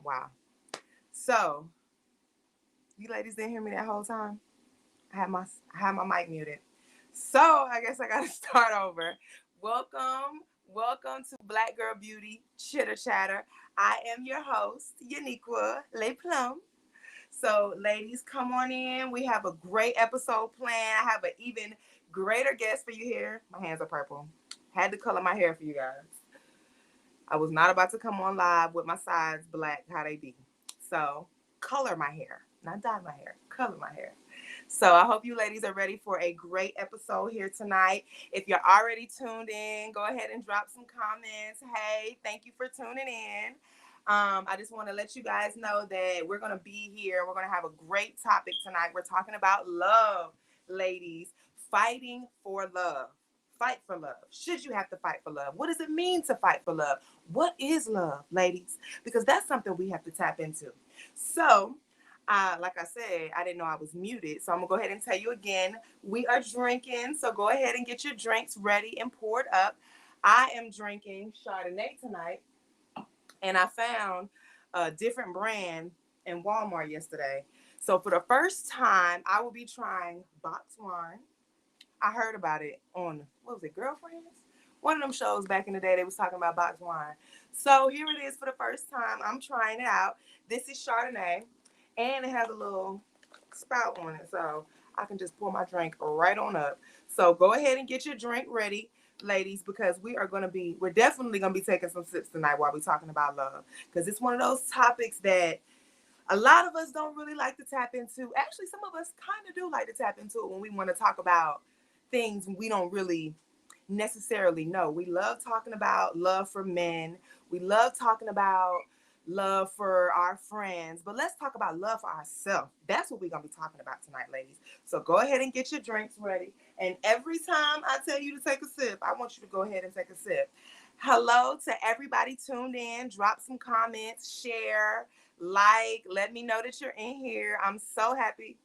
Wow. So, you ladies didn't hear me that whole time? I had my mic muted. So, I guess I got to start over. Welcome to Black Girl Beauty Chitter Chatter. I am your host, Uniquia Le Plum. So, ladies, come on in. We have a great episode planned. I have an even greater guest for you here. My hands are purple. Had to color my hair for you guys. I was not about to come on live with my sides black, how they be. So, color my hair, not dye my hair, color my hair. So, I hope you ladies are ready for a great episode here tonight. If you're already tuned in, go ahead and drop some comments. Hey, thank you for tuning in. I just want to let you guys know that we're going to be here. We're going to have a great topic tonight. We're talking about love, ladies, fighting for love. Fight for love. Should you have to fight for love? What does it mean to fight for love? What is love, ladies? Because that's something we have to tap into. So, like I said, I didn't know I was muted. So I'm going to go ahead and tell you again, we are drinking. So go ahead and get your drinks ready and poured up. I am drinking Chardonnay tonight. And I found a different brand in Walmart yesterday. So for the first time, I will be trying box wine. I heard about it on, what was it, Girlfriends? One of them shows back in the day, they was talking about box wine. So here it is for the first time. I'm trying it out. This is Chardonnay, and it has a little spout on it, so I can just pour my drink right on up. So go ahead and get your drink ready, ladies, because we're definitely going to be taking some sips tonight while we're talking about love, because it's one of those topics that a lot of us don't really like to tap into. Actually, some of us kind of do like to tap into it when we want to talk about things we don't really necessarily know. We love talking about love for men. We love talking about love for our friends. But let's talk about love for ourselves. That's what we're going to be talking about tonight, ladies. So go ahead and get your drinks ready. And every time I tell you to take a sip, I want you to go ahead and take a sip. Hello to everybody tuned in. Drop some comments, share, like, let me know that you're in here. I'm so happy.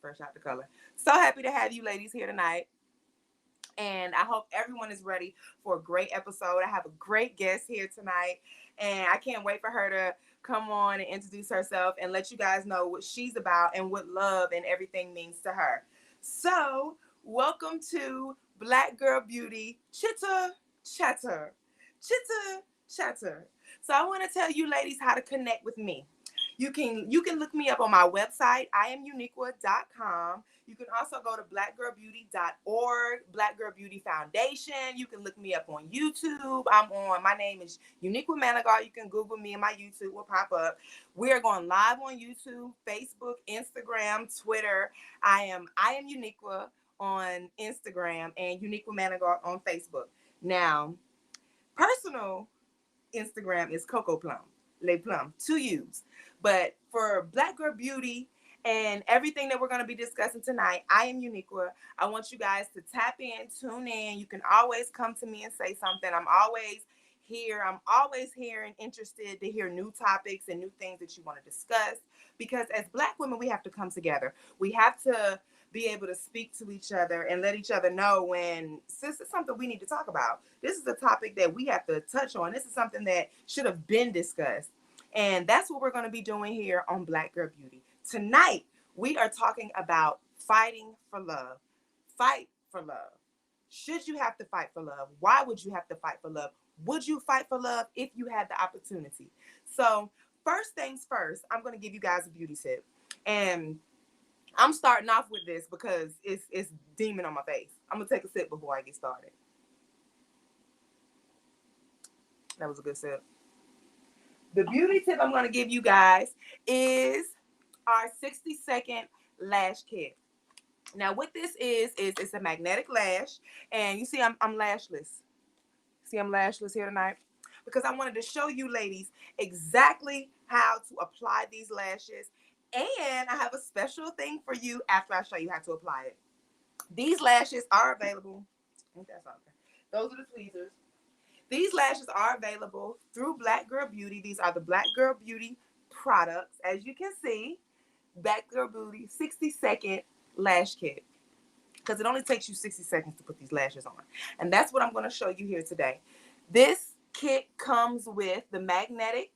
Fresh out the color. So happy to have you ladies here tonight. And I hope everyone is ready for a great episode. I have a great guest here tonight, and I can't wait for her to come on and introduce herself and let you guys know what she's about and what love and everything means to her. So, welcome to Black Girl Beauty Chitter Chatter. Chitter Chatter. So, I want to tell you ladies how to connect with me. You can look me up on my website, iamuniqua.com. You can also go to blackgirlbeauty.org, Black Girl Beauty Foundation. You can look me up on YouTube. My name is Uniquia Manigault. You can Google me and my YouTube will pop up. We are going live on YouTube, Facebook, Instagram, Twitter. I am Uniquia on Instagram and Uniquia Manigault on Facebook. Now, personal Instagram is Coco Plum, Le Plum, to use. But for Black Girl Beauty and everything that we're going to be discussing tonight, I am Uniquia. I want you guys to tap in, tune in. You can always come to me and say something. I'm always here. I'm always here and interested to hear new topics and new things that you want to discuss. Because as Black women, we have to come together. We have to be able to speak to each other and let each other know when this is something we need to talk about. This is a topic that we have to touch on. This is something that should have been discussed. And that's what we're going to be doing here on Black Girl Beauty. Tonight, we are talking about fighting for love. Fight for love. Should you have to fight for love? Why would you have to fight for love? Would you fight for love if you had the opportunity? So, first things first, I'm going to give you guys a beauty tip. And I'm starting off with this because it's demon on my face. I'm going to take a sip before I get started. That was a good sip. The beauty tip I'm going to give you guys is our 60-second lash kit. Now, what this is it's a magnetic lash. And you see, I'm lashless. See, I'm lashless here tonight because I wanted to show you ladies exactly how to apply these lashes. And I have a special thing for you after I show you how to apply it. These lashes are available. Ain't that something? Those are the tweezers. These lashes are available through Black Girl Beauty. These are the Black Girl Beauty products. As you can see, Black Girl Beauty 60-second lash kit. Because it only takes you 60 seconds to put these lashes on. And that's what I'm going to show you here today. This kit comes with liquid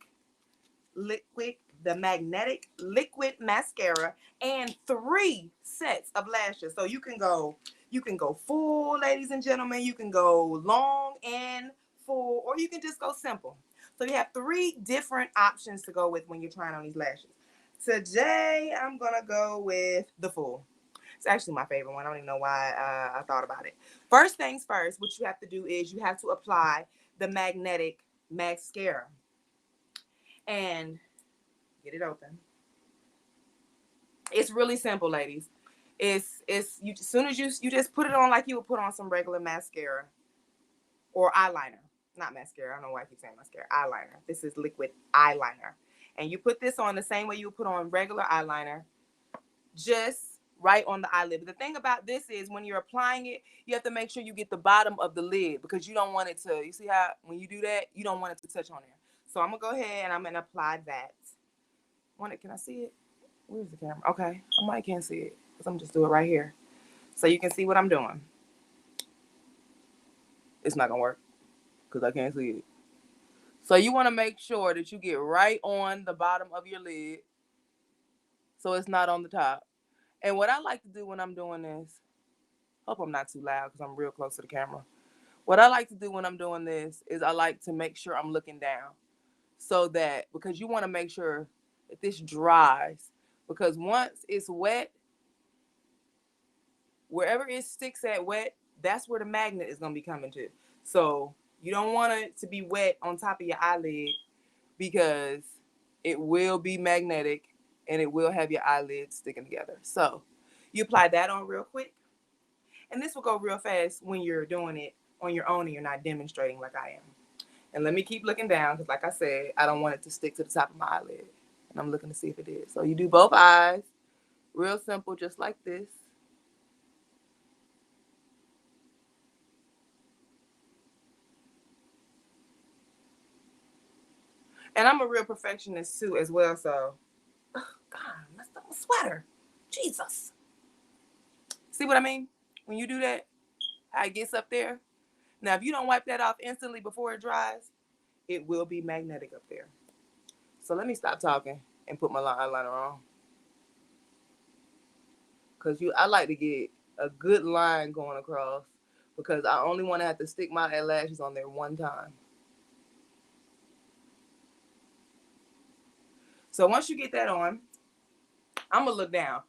the magnetic liquid mascara and 3 sets of lashes. So you can go full, ladies and gentlemen. You can go long and full, or you can just go simple. So you have 3 different options to go with when you're trying on these lashes. Today I'm gonna go with the full. It's actually my favorite one. I don't even know why I thought about it. First things first, what you have to do is you have to apply the magnetic mascara and get it open. It's really simple, ladies. It's you, as soon as you just put it on like you would put on some regular mascara or eyeliner. Not mascara. I don't know why I keep saying mascara. Eyeliner. This is liquid eyeliner. And you put this on the same way you would put on regular eyeliner, just right on the eyelid. But the thing about this is when you're applying it, you have to make sure you get the bottom of the lid because you don't want it to, you see how when you do that, you don't want it to touch on there. So I'm going to go ahead and I'm going to apply that. Can I see it? Where's the camera? Okay, I might can't see it because I'm just do it right here. So you can see what I'm doing. It's not going to work because I can't see it. So you want to make sure that you get right on the bottom of your lid so it's not on the top. And what I like to do when I'm doing this, hope I'm not too loud because I'm real close to the camera. What I like to do when I'm doing this is I like to make sure I'm looking down so that, because you want to make sure that this dries, because once it's wet, wherever it sticks at wet, that's where the magnet is going to be coming to. So you don't want it to be wet on top of your eyelid because it will be magnetic and it will have your eyelids sticking together. So you apply that on real quick. And this will go real fast when you're doing it on your own and you're not demonstrating like I am. And let me keep looking down because, like I said, I don't want it to stick to the top of my eyelid. And I'm looking to see if it is. So you do both eyes. Real simple, just like this. And I'm a real perfectionist too as well. So, oh, God, I messed up my sweater. Jesus. See what I mean? When you do that, how it gets up there. Now, if you don't wipe that off instantly before it dries, it will be magnetic up there. So let me stop talking and put my eyeliner on. Because I like to get a good line going across because I only want to have to stick my eyelashes on there one time. So once you get that on, I'm going to look down.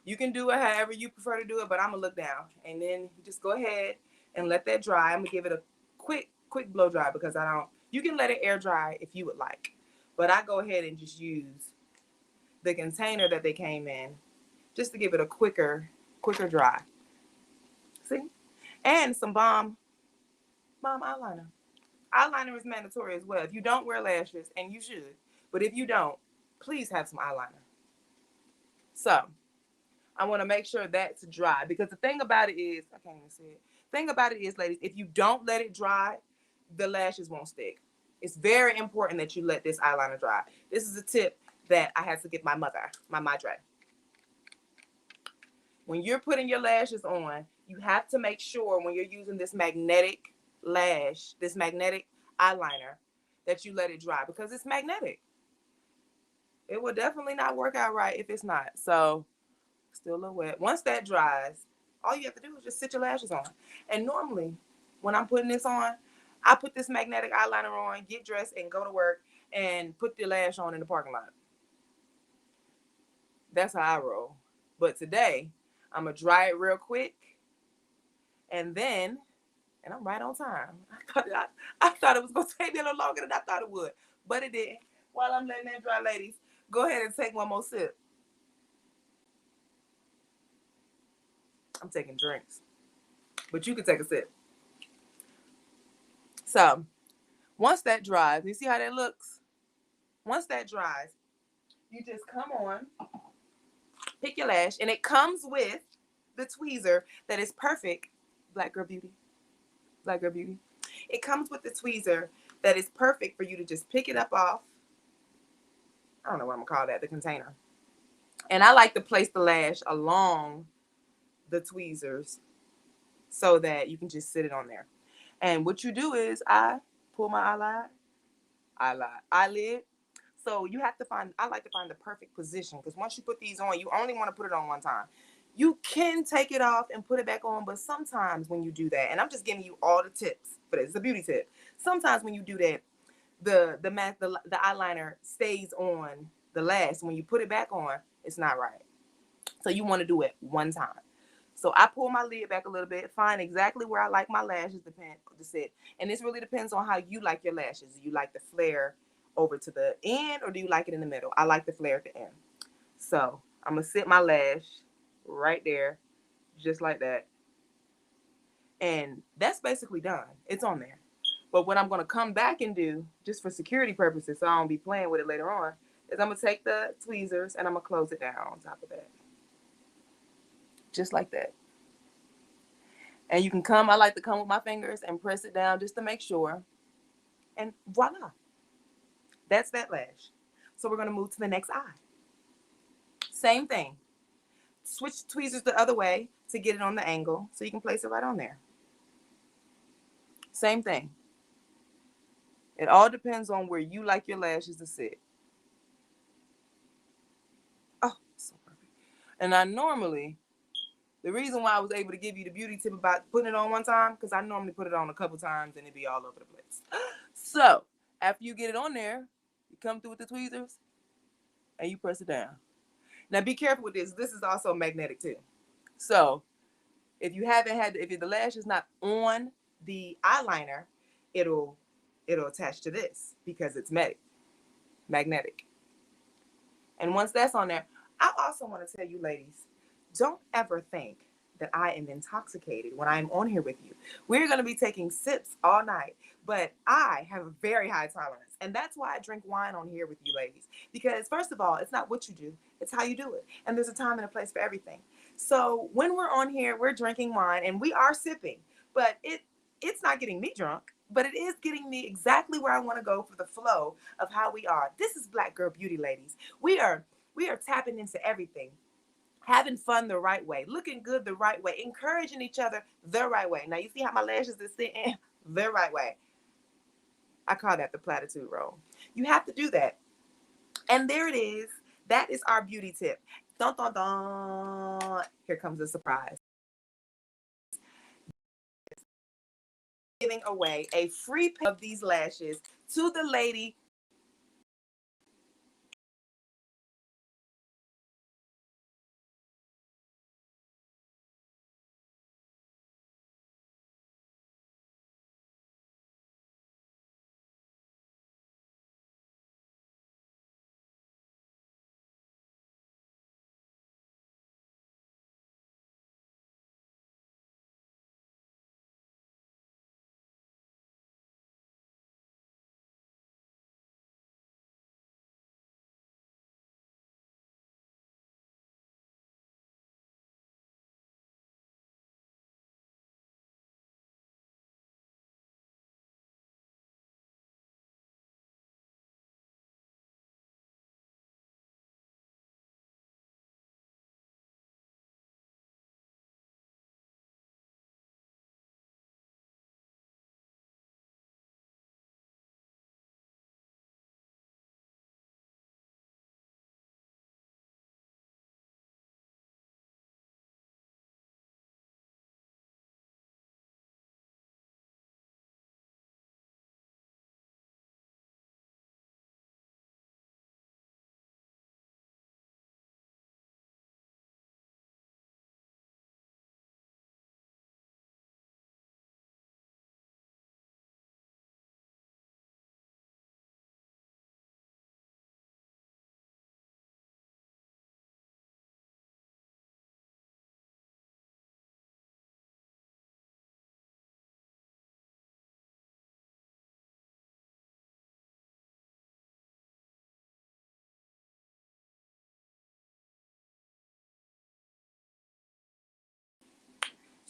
You can do it however you prefer to do it, but I'm going to look down. And then you just go ahead and let that dry. I'm going to give it a quick blow dry because you can let it air dry if you would like. But I go ahead and just use the container that they came in just to give it a quicker dry. See? And some bomb eyeliner. Eyeliner is mandatory as well. If you don't wear lashes, and you should, but if you don't, please have some eyeliner. So I want to make sure that's dry because the thing about it is, I can't even see it. Thing about it is, ladies, if you don't let it dry, the lashes won't stick. It's very important that you let this eyeliner dry. This is a tip that I had to give my mother, my madre. When you're putting your lashes on, you have to make sure when you're using this magnetic eyeliner, that you let it dry because it's magnetic. It will definitely not work out right if it's not. So, still a little wet. Once that dries, all you have to do is just sit your lashes on. And normally, when I'm putting this on, I put this magnetic eyeliner on, get dressed, and go to work and put the lash on in the parking lot. That's how I roll. But today, I'm going to dry it real quick. And then, and I'm right on time. I thought it was going to take me a little longer than I thought it would. But it didn't. While I'm letting that dry, ladies, go ahead and take one more sip. I'm taking drinks. But you can take a sip. So, once that dries, you see how that looks? Once that dries, you just come on, pick your lash, and it comes with the tweezer that is perfect. Black Girl Beauty. Black Girl Beauty. It comes with the tweezer that is perfect for you to just pick it up off. I don't know what I'm going to call that, the container. And I like to place the lash along the tweezers so that you can just sit it on there. And what you do is I pull my eyelid. So you have to find, I like to find the perfect position, because once you put these on, you only want to put it on one time. You can take it off and put it back on, but sometimes when you do that, and I'm just giving you all the tips for this, it's a beauty tip. Sometimes when you do that, the eyeliner stays on the lash. When you put it back on, it's not right. So you want to do it one time. So I pull my lid back a little bit, find exactly where I like my lashes to sit. And this really depends on how you like your lashes. Do you like the flare over to the end, or do you like it in the middle? I like the flare at the end. So I'm going to sit my lash right there, just like that. And that's basically done. It's on there. But what I'm going to come back and do, just for security purposes, so I don't be playing with it later on, is I'm going to take the tweezers and I'm going to close it down on top of that. Just like that. And you can I like to come with my fingers and press it down just to make sure. And voila. That's that lash. So we're going to move to the next eye. Same thing. Switch tweezers the other way to get it on the angle so you can place it right on there. Same thing. It all depends on where you like your lashes to sit. Oh, so perfect. And the reason why I was able to give you the beauty tip about putting it on one time, because I normally put it on a couple times and it'd be all over the place. So after you get it on there, you come through with the tweezers and you press it down. Now be careful with this. This is also magnetic too. So if the lash is not on the eyeliner, it'll attach to this because it's magnetic. And once that's on there, I also want to tell you ladies, don't ever think that I am intoxicated when I'm on here with you. We're going to be taking sips all night, but I have a very high tolerance. And that's why I drink wine on here with you ladies. Because first of all, it's not what you do, it's how you do it. And there's a time and a place for everything. So when we're on here, we're drinking wine and we are sipping, but it's not getting me drunk, but it is getting me exactly where I want to go for the flow of how we are. This is Black Girl Beauty, ladies. We are tapping into everything, having fun the right way, looking good the right way, encouraging each other the right way. Now you see how my lashes are sitting the right way. I call that the platitude roll. You have to do that. And there it is. That is our beauty tip. Dun, dun, dun. Here comes the surprise. Giving away a free pair of these lashes to the lady.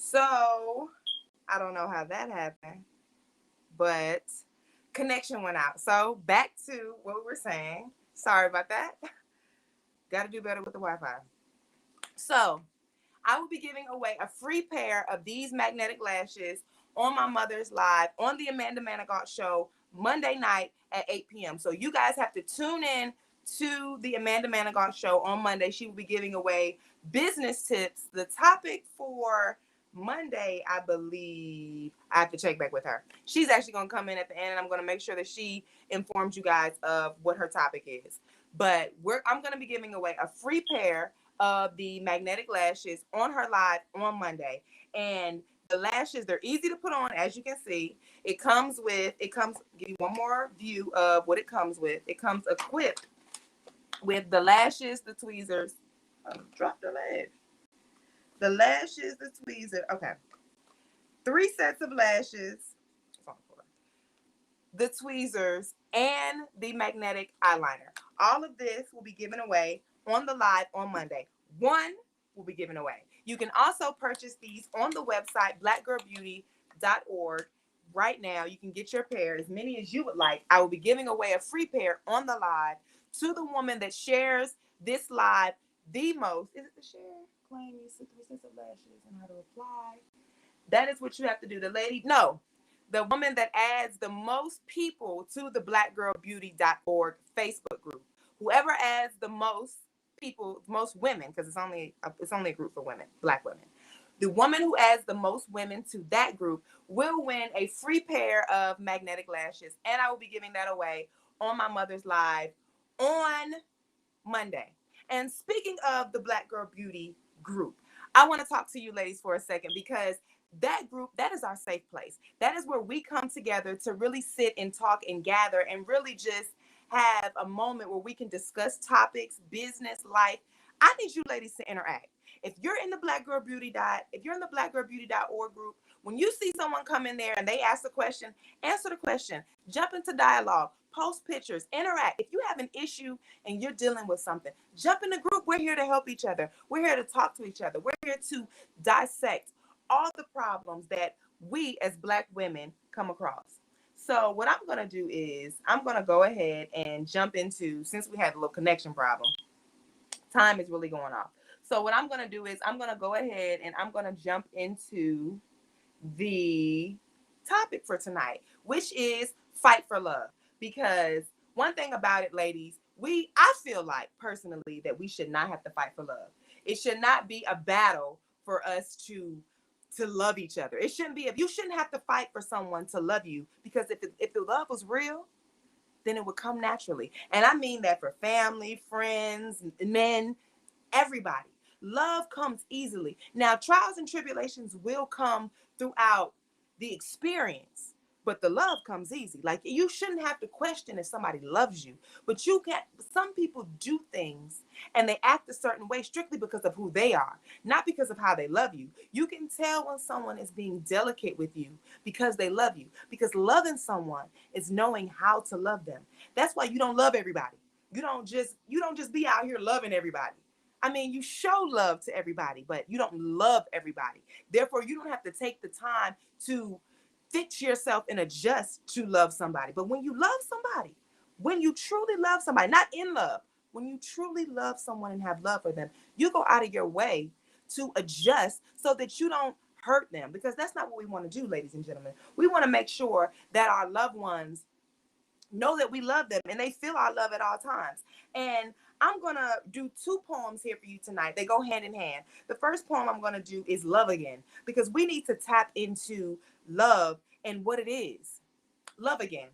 So I don't know how that happened, but connection went out. So back to what we were saying. Sorry about that. Got to do better with the Wi-Fi. So I will be giving away a free pair of these magnetic lashes on my mother's live on the Amanda Manigault show Monday night at 8 p.m. So you guys have to tune in to the Amanda Manigault show on Monday. She will be giving away business tips. The topic for Monday, I believe, I have to check back with her. She's actually going to come in at the end, and I'm going to make sure that she informs you guys of what her topic is. But I'm going to be giving away a free pair of the magnetic lashes on her live on Monday. And the lashes, they're easy to put on, as you can see. Give you one more view of what it comes with. It comes equipped with the lashes, the tweezers. Drop the ledge. The lashes, the tweezer. Okay. 3 sets of lashes. The tweezers and the magnetic eyeliner. All of this will be given away on the live on Monday. One will be given away. You can also purchase these on the website blackgirlbeauty.org. Right now, you can get your pair, as many as you would like. I will be giving away a free pair on the live to the woman that shares this live the most. Is it the share? Claim you 6% of lashes and how to apply. That is what you have to do. The woman that adds the most people to the blackgirlbeauty.org Facebook group. Whoever adds the most people, most women, because it's only a group for women, Black women. The woman who adds the most women to that group will win a free pair of magnetic lashes, and I will be giving that away on my mother's live on Monday. And speaking of the Black Girl Beauty group, I want to talk to you ladies for a second, because that group, that is our safe place. That is where we come together to really sit and talk and gather and really just have a moment where we can discuss topics, business, life. I need you ladies to interact. If you're in the blackgirlbeauty.org group, when you see someone come in there and they ask a question, answer the question, jump into dialogue, post pictures, interact. If you have an issue and you're dealing with something, jump in the group. We're here to help each other. We're here to talk to each other. We're here to dissect all the problems that we as Black women come across. So what I'm going to do is I'm going to go ahead and jump into, since we had a little connection problem, time is really going off. So what I'm going to do is I'm going to go ahead and I'm going to jump into the topic for tonight, which is fight for love. Because one thing about it, ladies, I feel like personally that we should not have to fight for love. It should not be a battle for us to love each other. It shouldn't be. You shouldn't have to fight for someone to love you, because if the love was real, then it would come naturally. And I mean that for family, friends, men, everybody. Love comes easily. Now, trials and tribulations will come throughout the experience, but the love comes easy. Like, you shouldn't have to question if somebody loves you, but you can't. Some people do things and they act a certain way strictly because of who they are, not because of how they love you. You can tell when someone is being delicate with you because they love you, because loving someone is knowing how to love them. That's why you don't love everybody. You don't just be out here loving everybody. I mean, you show love to everybody, but you don't love everybody. Therefore, you don't have to take the time to fix yourself and adjust to love somebody. But when you love somebody, when you truly love somebody, not in love, when you truly love someone and have love for them, you go out of your way to adjust so that you don't hurt them, because that's not what we want to do, ladies and gentlemen. We want to make sure that our loved ones know that we love them and they feel our love at all times. And I'm going to do 2 poems here for you tonight. They go hand in hand. The first poem I'm going to do is Love Again, because we need to tap into love and what it is. Love again.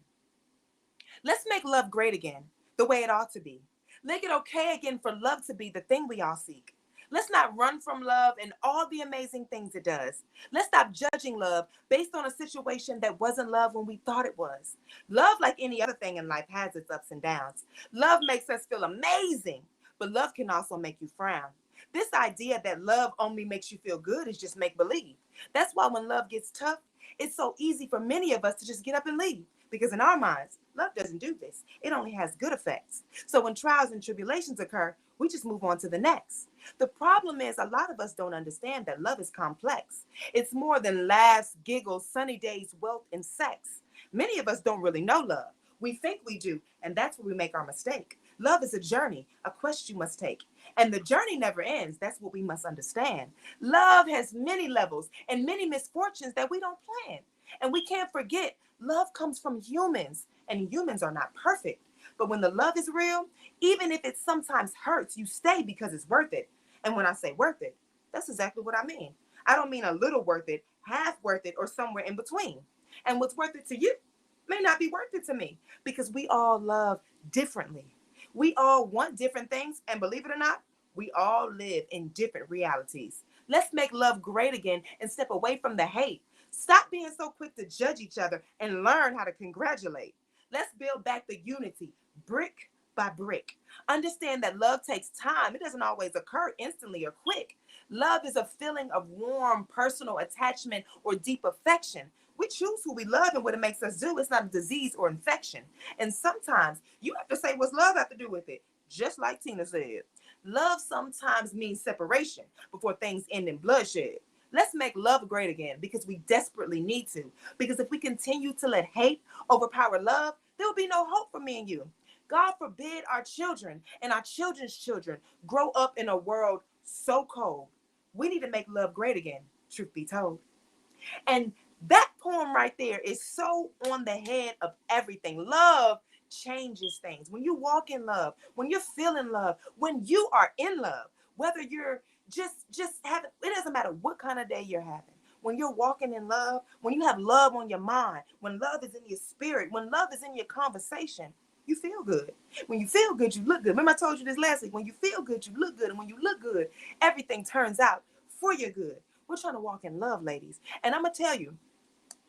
Let's make love great again, the way it ought to be. Make it okay again for love to be the thing we all seek. Let's not run from love and all the amazing things it does. Let's stop judging love based on a situation that wasn't love when we thought it was. Love, like any other thing in life, has its ups and downs. Love makes us feel amazing, but love can also make you frown. This idea that love only makes you feel good is just make-believe. That's why when love gets tough, it's so easy for many of us to just get up and leave. Because in our minds, love doesn't do this. It only has good effects. So when trials and tribulations occur, we just move on to the next. The problem is, a lot of us don't understand that love is complex. It's more than laughs, giggles, sunny days, wealth, and sex. Many of us don't really know love. We think we do, and that's where we make our mistake. Love is a journey, a quest you must take. And the journey never ends. That's what we must understand. Love has many levels and many misfortunes that we don't plan. And we can't forget, love comes from humans, and humans are not perfect. But when the love is real, even if it sometimes hurts, you stay because it's worth it. And when I say worth it, that's exactly what I mean. I don't mean a little worth it, half worth it, or somewhere in between. And what's worth it to you may not be worth it to me, because we all love differently. We all want different things, and believe it or not, we all live in different realities. Let's make love great again and step away from the hate. Stop being so quick to judge each other and learn how to congratulate. Let's build back the unity, brick by brick. Understand that love takes time. It doesn't always occur instantly or quick. Love is a feeling of warm, personal attachment or deep affection. We choose who we love and what it makes us do. It's not a disease or infection. And sometimes you have to say, what's love have to do with it? Just like Tina said, love sometimes means separation before things end in bloodshed. Let's make love great again, because we desperately need to. Because if we continue to let hate overpower love, there will be no hope for me and you. God forbid our children and our children's children grow up in a world so cold. We need to make love great again, truth be told. And that poem right there is so on the head of everything. Love changes things. When you walk in love, when you're feeling love, when you are in love, whether you're just having, it doesn't matter what kind of day you're having. When you're walking in love, when you have love on your mind, when love is in your spirit, when love is in your conversation, you feel good. When you feel good, you look good. Remember I told you this last week. When you feel good, you look good. And when you look good, everything turns out for your good. We're trying to walk in love, ladies. And I'm going to tell you,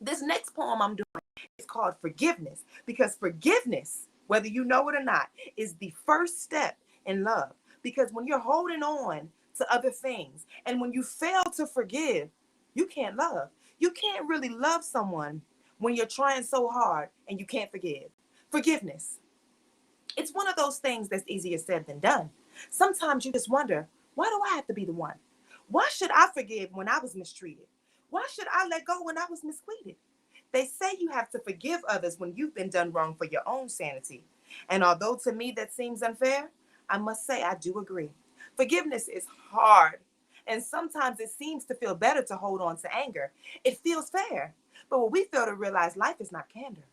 this next poem I'm doing is called Forgiveness, because forgiveness, whether you know it or not, is the first step in love. Because when you're holding on to other things and when you fail to forgive, you can't love. You can't really love someone when you're trying so hard and you can't forgive. Forgiveness. It's one of those things that's easier said than done. Sometimes you just wonder, why do I have to be the one? Why should I forgive when I was mistreated? Why should I let go when I was misquoted? They say you have to forgive others when you've been done wrong for your own sanity. And although to me that seems unfair, I must say I do agree. Forgiveness is hard. And sometimes it seems to feel better to hold on to anger. It feels fair. But what we fail to realize, life is not candor.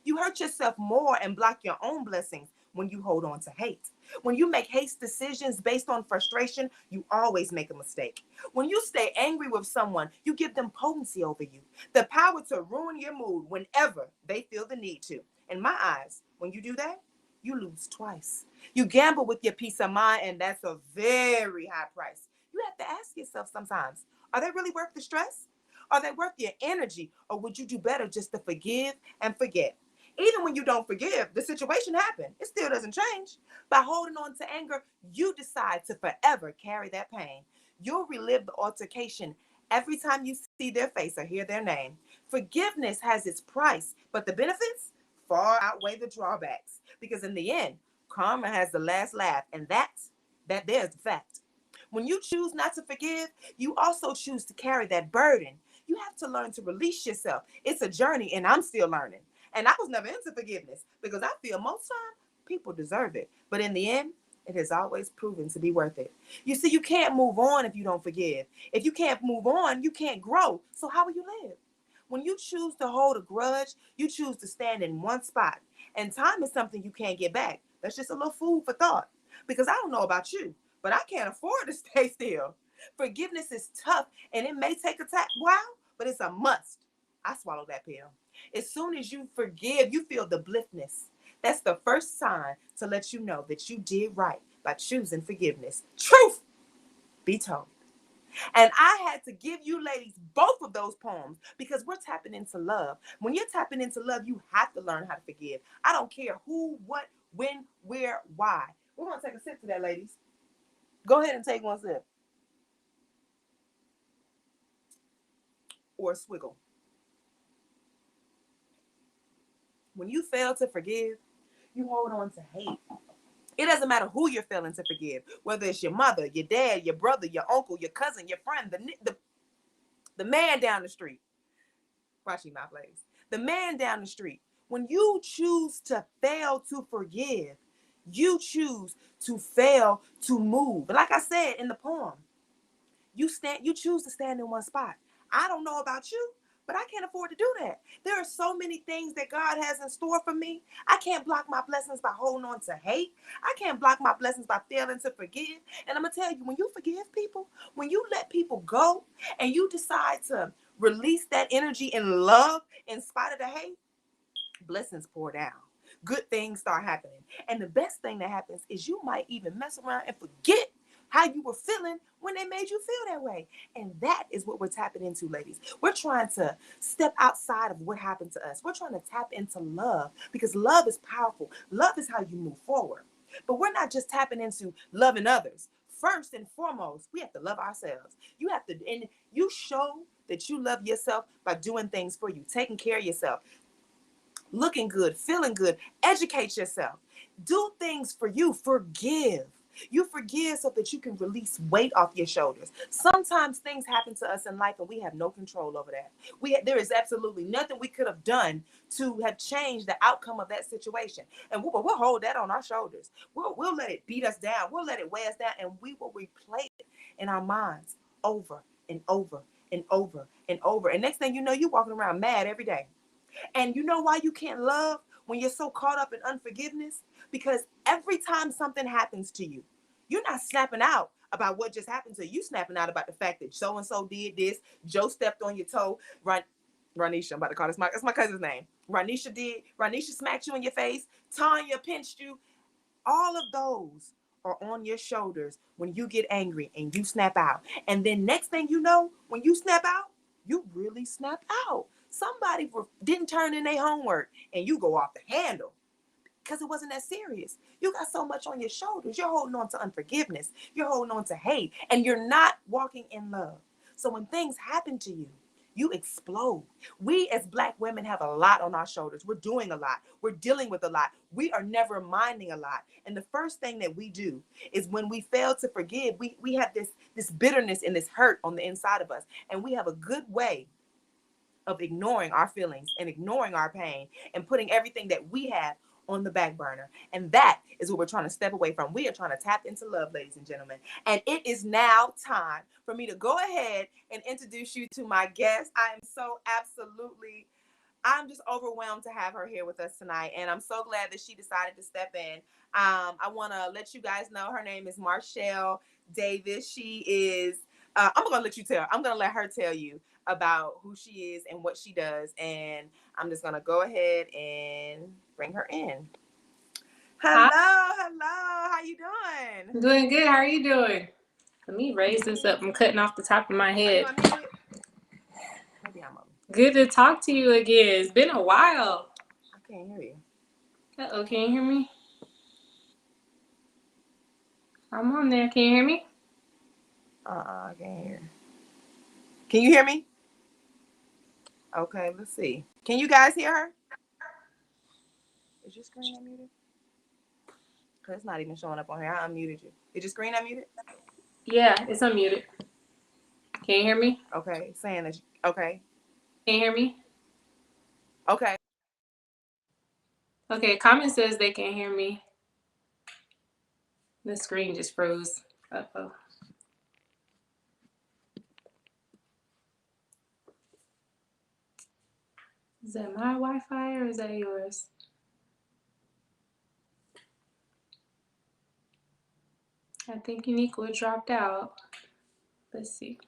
You hurt yourself more and block your own blessings when you hold on to hate. When you make haste decisions based on frustration, you always make a mistake. When you stay angry with someone, you give them potency over you, the power to ruin your mood whenever they feel the need to. In my eyes, when you do that, you lose twice. You gamble with your peace of mind, and that's a very high price. You have to ask yourself sometimes, are they really worth the stress? Are they worth your energy? Or would you do better just to forgive and forget? Even when you don't forgive, the situation happened. It still doesn't change. By holding on to anger, you decide to forever carry that pain. You'll relive the altercation every time you see their face or hear their name. Forgiveness has its price, but the benefits far outweigh the drawbacks. Because in the end, karma has the last laugh, and that there's the fact. When you choose not to forgive, you also choose to carry that burden. You have to learn to release yourself. It's a journey, and I'm still learning. And I was never into forgiveness because I feel most time people deserve it. But in the end, it has always proven to be worth it. You see, you can't move on if you don't forgive. If you can't move on, you can't grow. So how will you live? When you choose to hold a grudge, you choose to stand in one spot. And time is something you can't get back. That's just a little food for thought. Because I don't know about you, but I can't afford to stay still. Forgiveness is tough and it may take a while, but it's a must. I swallowed that pill. As soon as you forgive, you feel the bliftness. That's the first sign to let you know that you did right by choosing forgiveness. Truth be told. And I had to give you ladies both of those poems because we're tapping into love. When you're tapping into love, you have to learn how to forgive. I don't care who, what, when, where, why. We're going to take a sip to that, ladies. Go ahead and take one sip. Or a swiggle. When you fail to forgive, you hold on to hate. It doesn't matter who you're failing to forgive, whether it's your mother, your dad, your brother, your uncle, your cousin, your friend, the man down the street. Watch your mouth, ladies. The man down the street. When you choose to fail to forgive, You choose to fail to move. And like I said in the poem, you choose to stand in one spot. I don't know about you, but I can't afford to do that. There are so many things that God has in store for me. I can't block my blessings by holding on to hate. I can't block my blessings by failing to forgive. And I'm going to tell you, when you forgive people, when you let people go and you decide to release that energy in love in spite of the hate, blessings pour down. Good things start happening. And the best thing that happens is you might even mess around and forget how you were feeling when they made you feel that way. And that is what we're tapping into, ladies. We're trying to step outside of what happened to us. We're trying to tap into love because love is powerful. Love is how you move forward. But we're not just tapping into loving others. First and foremost, we have to love ourselves. You have to, and you show that you love yourself by doing things for you, taking care of yourself, looking good, feeling good, educate yourself, do things for you, forgive. You forgive so that you can release weight off your shoulders. Sometimes things happen to us in life and we have no control over that. There is absolutely nothing we could have done to have changed the outcome of that situation. And we'll hold that on our shoulders. We'll let it beat us down. We'll let it weigh us down, and we will replay it in our minds over and over and over and over. And next thing you know, you're walking around mad every day. And you know why you can't love when you're so caught up in unforgiveness? Because every time something happens to you, you're not snapping out about what just happened to you. You snapping out about the fact that so-and-so did this, Joe stepped on your toe, Ranisha, I'm about to call that's my cousin's name. Ranisha smacked you in your face, Tanya pinched you. All of those are on your shoulders when you get angry and you snap out. And then next thing you know, when you snap out, you really snap out. Somebody didn't turn in their homework and you go off the handle because it wasn't that serious. You got so much on your shoulders. You're holding on to unforgiveness. You're holding on to hate, and you're not walking in love. So when things happen to you, you explode. We as Black women have a lot on our shoulders. We're doing a lot. We're dealing with a lot. We are never minding a lot. And the first thing that we do is when we fail to forgive, we have this bitterness and this hurt on the inside of us. And we have a good way of ignoring our feelings and ignoring our pain and putting everything that we have on the back burner. And that is what we're trying to step away from. We are trying to tap into love, ladies and gentlemen. And it is now time for me to go ahead and introduce you to my guest. I'm just overwhelmed to have her here with us tonight. And I'm so glad that she decided to step in. I want to let you guys know her name is Marchelle Davis. She is, I'm going to let her tell you about who she is and what she does. And I'm just going to go ahead and bring her in. Hello. How you doing? I'm doing good. How are you doing? Let me raise this up. I'm cutting off the top of my head. Are you unmuted? Maybe I'm on. Good to talk to you again. It's been a while. I can't hear you. Uh-oh, can you hear me? I'm on there. Can you hear me? I can't hear. Can you hear me? Okay, let's see. Can you guys hear her? Is your screen unmuted? Because it's not even showing up on here. I unmuted you. Is your screen unmuted? Yeah, it's unmuted. Can you hear me? Okay, saying that. Okay. Can you hear me? Okay. Okay, comment says they can't hear me. The screen just froze. Uh-oh. Is that my Wi-Fi or is that yours? I think Uniquia dropped out. Let's see.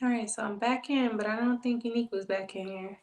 All right, so I'm back in, but I don't think Uniquia's back in here.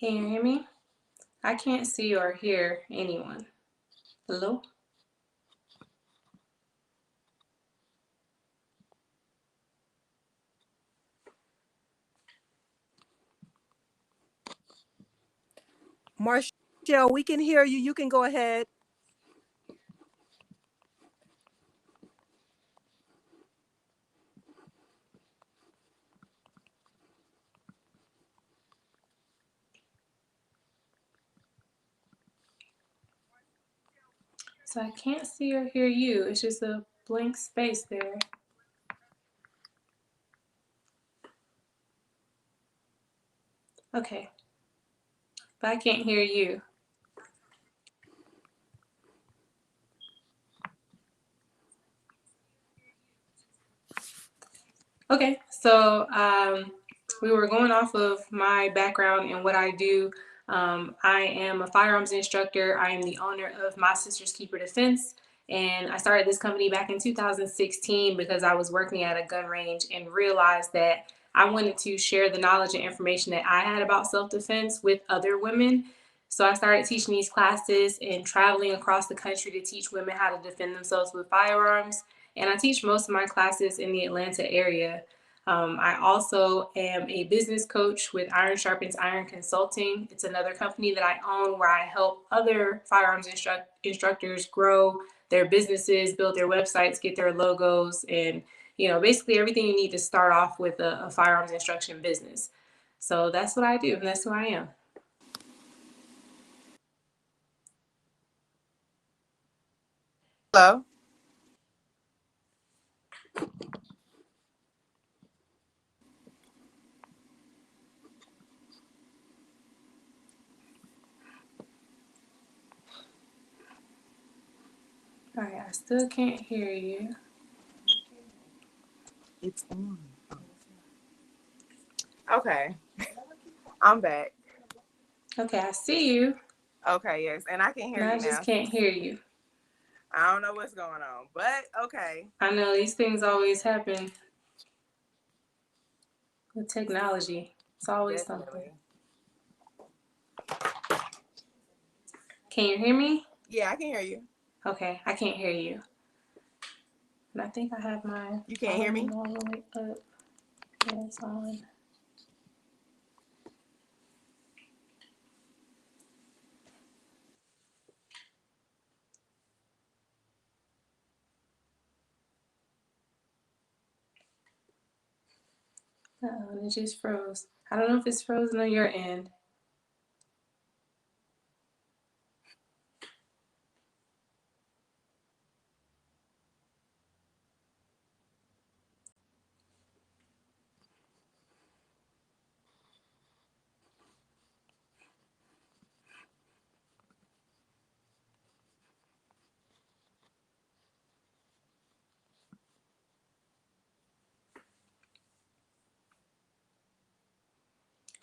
Can you hear me? I can't see or hear anyone. Hello? Marchelle, we can hear you. You can go ahead. So I can't see or hear you. It's just a blank space there. Okay. But I can't hear you. Okay, so we were going off of my background and what I do. I am a firearms instructor. I am the owner of My Sister's Keeper Defense, and I started this company back in 2016 because I was working at a gun range and realized that I wanted to share the knowledge and information that I had about self-defense with other women. So I started teaching these classes and traveling across the country to teach women how to defend themselves with firearms. And I teach most of my classes in the Atlanta area. I also am a business coach with Iron Sharpens Iron Consulting. It's another company that I own where I help other firearms instructors grow their businesses, build their websites, get their logos, and basically everything you need to start off with a firearms instruction business. So that's what I do, and that's who I am. Hello. All right, I still can't hear you. It's on. Okay. I'm back. Okay, I see you, Okay, yes. And I can hear and I you just now. can't hear you. I don't know what's going on, but okay. I know these things always happen with technology. It's always something. Definitely. Can you hear me? Yeah, I can hear you. Okay, I can't hear you. And I think I have my You can't hear me? volume all the way up. Yeah, it's on. Uh-oh, it just froze. I don't know if it's frozen on your end.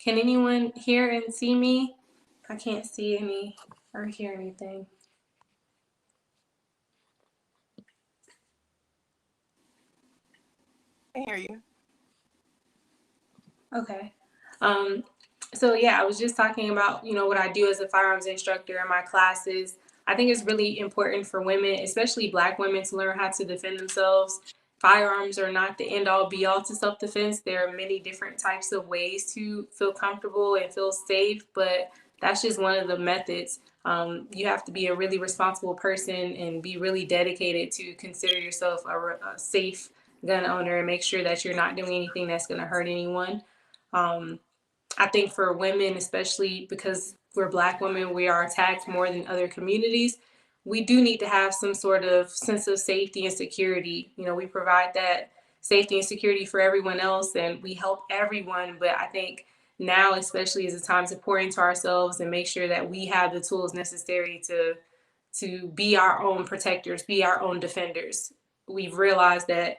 Can anyone hear and see me? I can't see any or hear anything. I can hear you. Okay. Um, so yeah, I was just talking about, what I do as a firearms instructor in my classes. I think it's really important for women, especially Black women, to learn how to defend themselves. Firearms are not the end all be all to self defense. There are many different types of ways to feel comfortable and feel safe, but that's just one of the methods. You have to be a really responsible person and be really dedicated to consider yourself a safe gun owner and make sure that you're not doing anything that's going to hurt anyone. Um, I think for women, especially because we're Black women, we are attacked more than other communities. We do need to have some sort of sense of safety and security. We provide that safety and security for everyone else and we help everyone. But I think now, especially, is a time to pour into ourselves and make sure that we have the tools necessary to be our own protectors, be our own defenders. We've realized that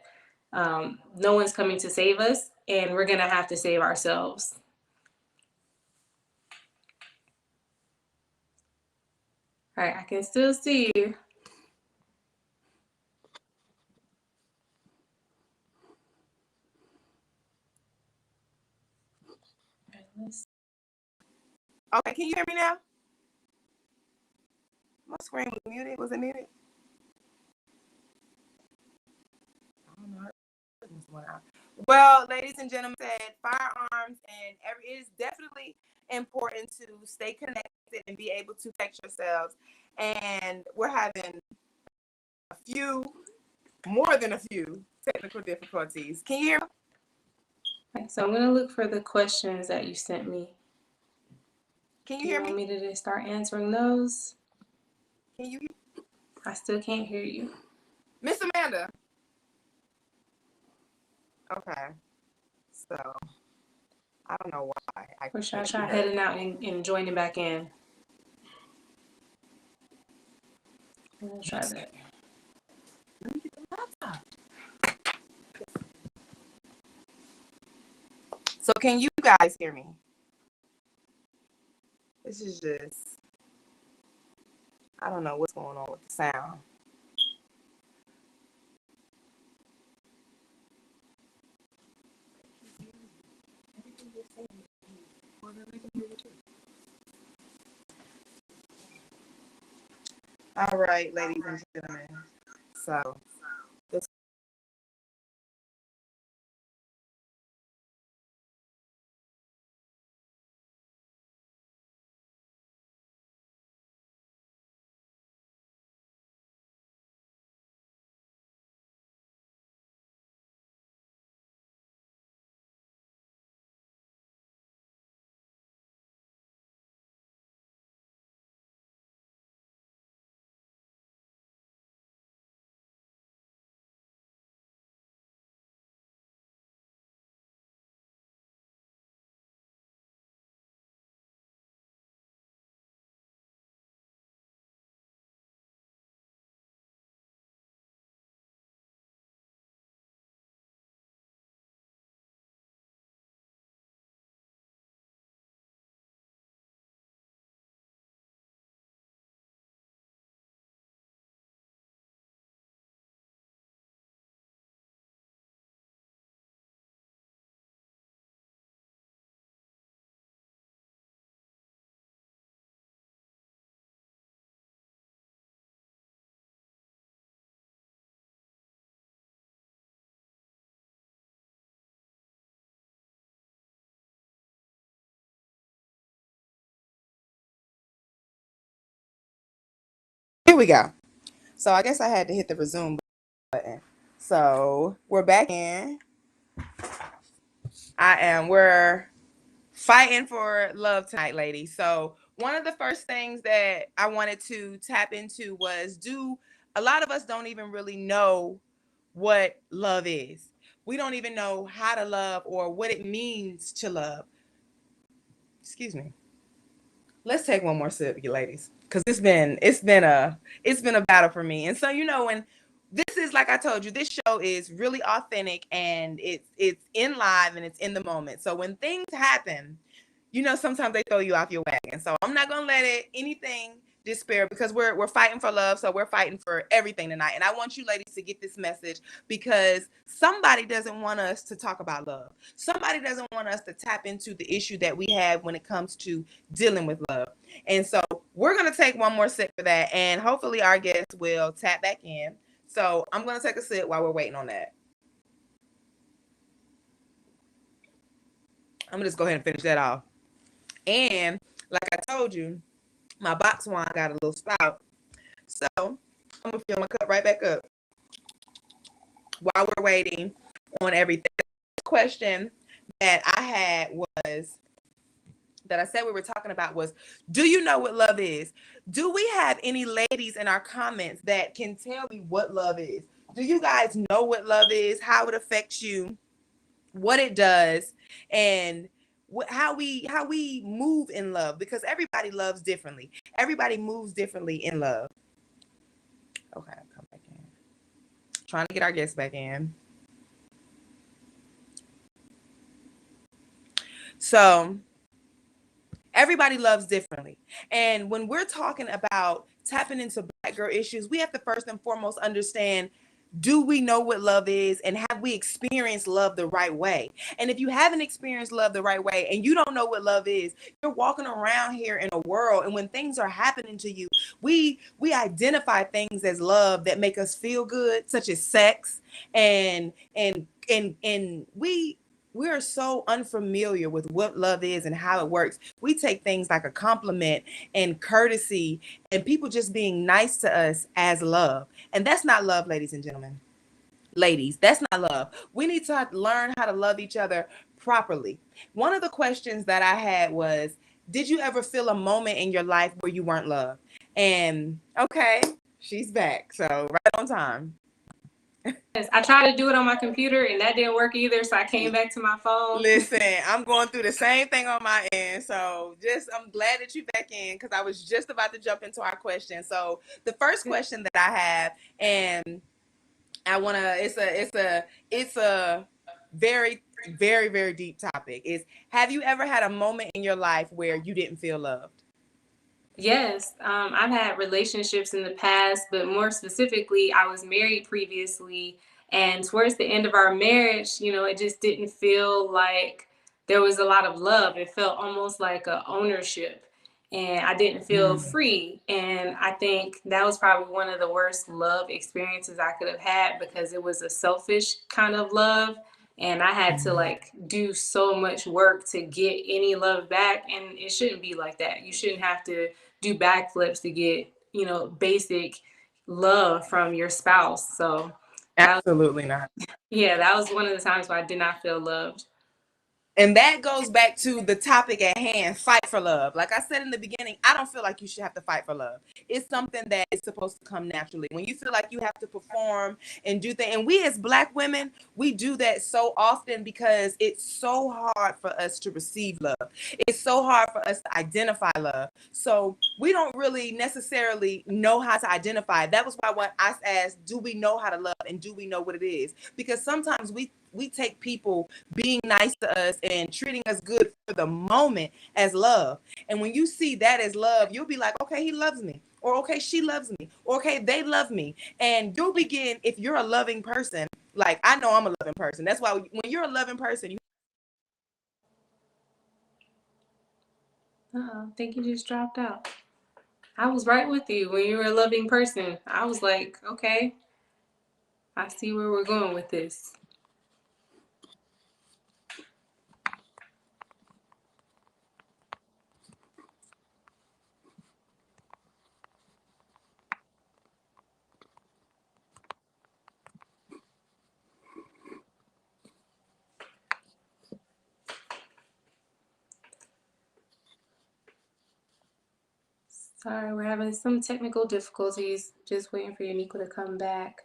no one's coming to save us, and we're going to have to save ourselves. All right, I can still see you. Okay, can you hear me now? My screen was muted. Was it muted? I don't know. Well, ladies and gentlemen, said firearms, and it is definitely important to stay connected and be able to protect yourselves. And we're having more than a few technical difficulties. Can you hear me? Okay, so I'm going to look for the questions that you sent me. Can you Do you hear want me? me to just start answering those? Can you hear me? I still can't hear you. Miss Amanda? Okay. So, I don't know why. Or should I try heading out and joining back in? I'm going to try that. Let me get the laptop. So, can you guys hear me? This is just, I don't know what's going on with the sound. All right, ladies and gentlemen. So, this. Here we go. So I guess I had to hit the resume button. So we're back in. We're fighting for love tonight, ladies. So one of the first things that I wanted to tap into was, a lot of us don't even really know what love is. We don't even know how to love or what it means to love. Excuse me. Let's take one more sip, you ladies, because it's been a battle for me. And so, when this is, like I told you, this show is really authentic, and it's in live, and it's in the moment. So when things happen, sometimes they throw you off your wagon. So I'm not gonna let anything despair, because we're fighting for love. So we're fighting for everything tonight. And I want you ladies to get this message, because somebody doesn't want us to talk about love. Somebody doesn't want us to tap into the issue that we have when it comes to dealing with love. And so we're gonna take one more sip for that, and hopefully our guests will tap back in. So I'm gonna take a sip while we're waiting on that. I'm gonna just go ahead and finish that off. And like I told you, my box wine got a little spout. So I'm gonna fill my cup right back up while we're waiting on everything. The question that I had was, that I said we were talking about, was, do you know what love is? Do we have any ladies in our comments that can tell me what love is? Do you guys know what love is, how it affects you, what it does, and how we move in love? Because everybody loves differently. Everybody moves differently in love. Okay, come back in. Trying to get our guests back in. So everybody loves differently. And when we're talking about tapping into Black girl issues, we have to first and foremost understand do we know what love is, and have we experienced love the right way? And if you haven't experienced love the right way and you don't know what love is, you're walking around here in a world, and when things are happening to you, we identify things as love that make us feel good, such as sex, and we're so unfamiliar with what love is and how it works. We take things like a compliment and courtesy and people just being nice to us as love. And that's not love, ladies and gentlemen. Ladies, that's not love. We need to learn how to love each other properly. One of the questions that I had was, did you ever feel a moment in your life where you weren't loved? And okay, she's back. So right on time. Yes, I tried to do it on my computer and that didn't work either, so I came back to my phone. Listen, I'm going through the same thing on my end. So I'm glad that you back in, because I was just about to jump into our question. So the first question that I have, and I want to, it's a very, very, very deep topic, is, have you ever had a moment in your life where you didn't feel loved? Yes, I've had relationships in the past, but more specifically, I was married previously. And towards the end of our marriage, it just didn't feel like there was a lot of love. It felt almost like a ownership, and I didn't feel free. And I think that was probably one of the worst love experiences I could have had, because it was a selfish kind of love. And I had to like do so much work to get any love back. And it shouldn't be like that. You shouldn't have to do backflips to get, basic love from your spouse. So Absolutely not. that was one of the times where I did not feel loved. And that goes back to the topic at hand, fight for love. Like I said in the beginning, I don't feel like you should have to fight for love. It's something that is supposed to come naturally. When you feel like you have to perform and do things, and we as Black women, we do that so often because it's so hard for us to receive love. It's so hard for us to identify love. So we don't really necessarily know how to identify. That was why when I asked, do we know how to love and do we know what it is? Because sometimes we take people being nice to us and treating us good for the moment as love. And when you see that as love, you'll be like, okay, he loves me. Or okay, she loves me. Or okay, they love me. And you'll begin, if you're a loving person, like I know I'm a loving person. That's why when you're a loving person, I think you just dropped out. I was right with you when you were a loving person. I was like, okay, I see where we're going with this. Sorry, we're having some technical difficulties. Just waiting for Uniquia to come back.